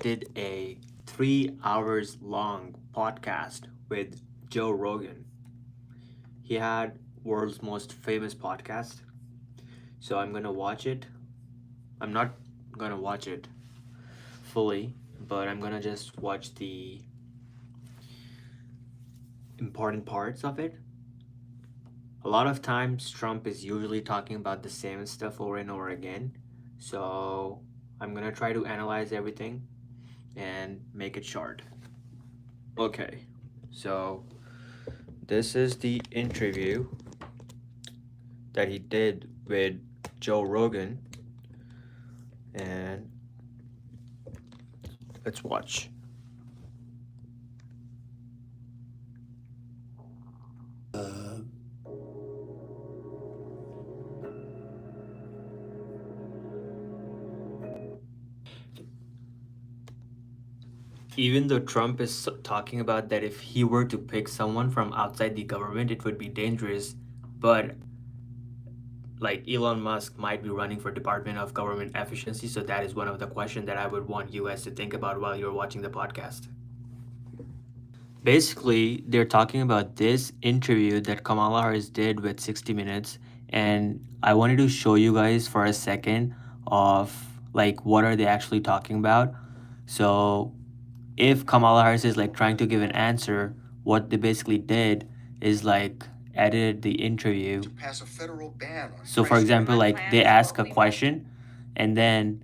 did a 3 hours long podcast with Joe Rogan. He had world's most famous podcast. So I'm gonna watch it. I'm not gonna watch it fully, but I'm gonna just watch the important parts of it. A lot of times Trump is usually talking about the same stuff over and over again. So I'm gonna try to analyze everything and make it short. Okay, so this is the interview that he did with Joe Rogan, and let's watch. Even though Trump is talking about that if he were to pick someone from outside the government, it would be dangerous, but like Elon Musk might be running for Department of Government Efficiency, so that is one of the questions that I would want you guys to think about while you're watching the podcast. Basically, they're talking about this interview that Kamala Harris did with 60 Minutes, and I wanted to show you guys for a second of like what are they actually talking about. So if Kamala Harris is like trying to give an answer, what they basically did is like edited the interview. To pass a federal ban on So for price example, like they ask a question and then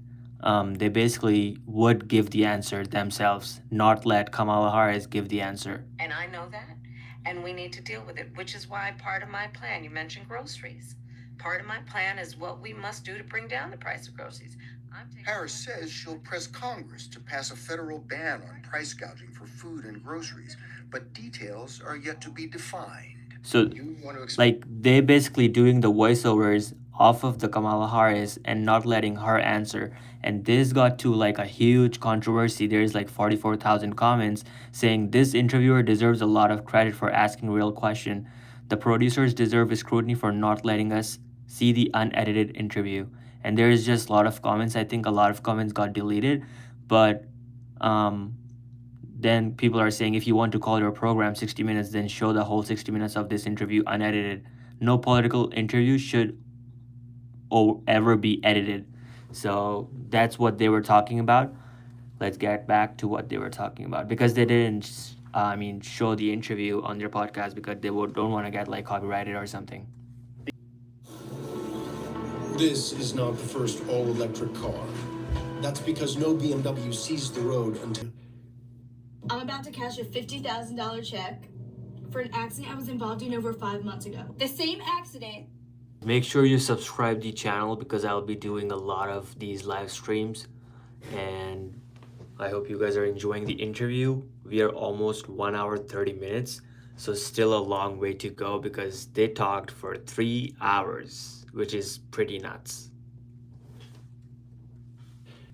they basically would give the answer themselves, not let Kamala Harris give the answer. And I know that, and we need to deal with it, which is why part of my plan, you mentioned groceries. Part of my plan is what we must do to bring down the price of groceries. Harris says she'll press Congress to pass a federal ban on price gouging for food and groceries, but details are yet to be defined. So like they basically doing the voiceovers off of the Kamala Harris and not letting her answer, and this got to like a huge controversy. There's like 44,000 comments saying this interviewer deserves a lot of credit for asking real question. The producers deserve scrutiny for not letting us see the unedited interview. And there's just a lot of comments. I think a lot of comments got deleted, but then people are saying if you want to call your program 60 Minutes, then show the whole 60 minutes of this interview unedited. No political interview should ever be edited. So that's what they were talking about. Let's get back to what they were talking about, because they didn't show the interview on their podcast because they don't want to get like copyrighted or something. This is not the first all-electric car. That's because no BMW sees the road until... I'm about to cash a $50,000 check for an accident I was involved in over 5 months ago. The same accident. Make sure you subscribe the channel because I'll be doing a lot of these live streams, and I hope you guys are enjoying the interview. We are almost 1 hour 30 minutes, so still a long way to go because they talked for 3 hours, which is pretty nuts.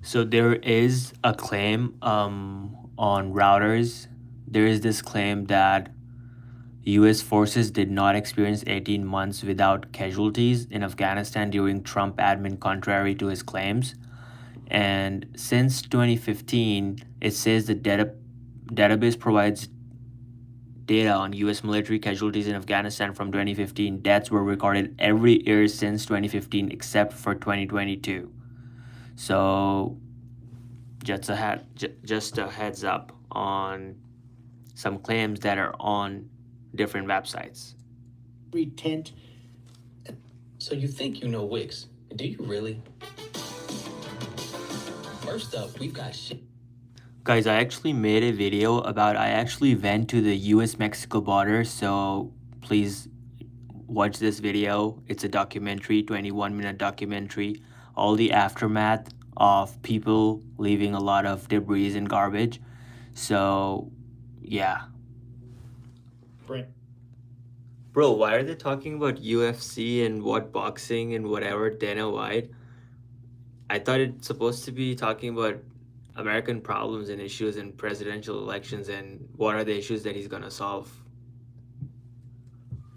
So there is a claim on routers. There is this claim that US forces did not experience 18 months without casualties in Afghanistan during Trump admin, contrary to his claims. And since 2015, it says the database provides data on US military casualties in Afghanistan from 2015. Deaths were recorded every year since 2015 except for 2022. So just a heads up on some claims that are on different websites. Tent. So you think you know Wix? Do you really? First up, we've got shit. Guys, I actually made a video about I actually went to the US-Mexico border, so please watch this video. It's a documentary, 21-minute documentary, all the aftermath of people leaving a lot of debris and garbage. So, yeah. Brent. Bro, why are they talking about UFC and what boxing and whatever, Dana White? I thought it's supposed to be talking about American problems and issues and presidential elections and what are the issues that he's gonna solve.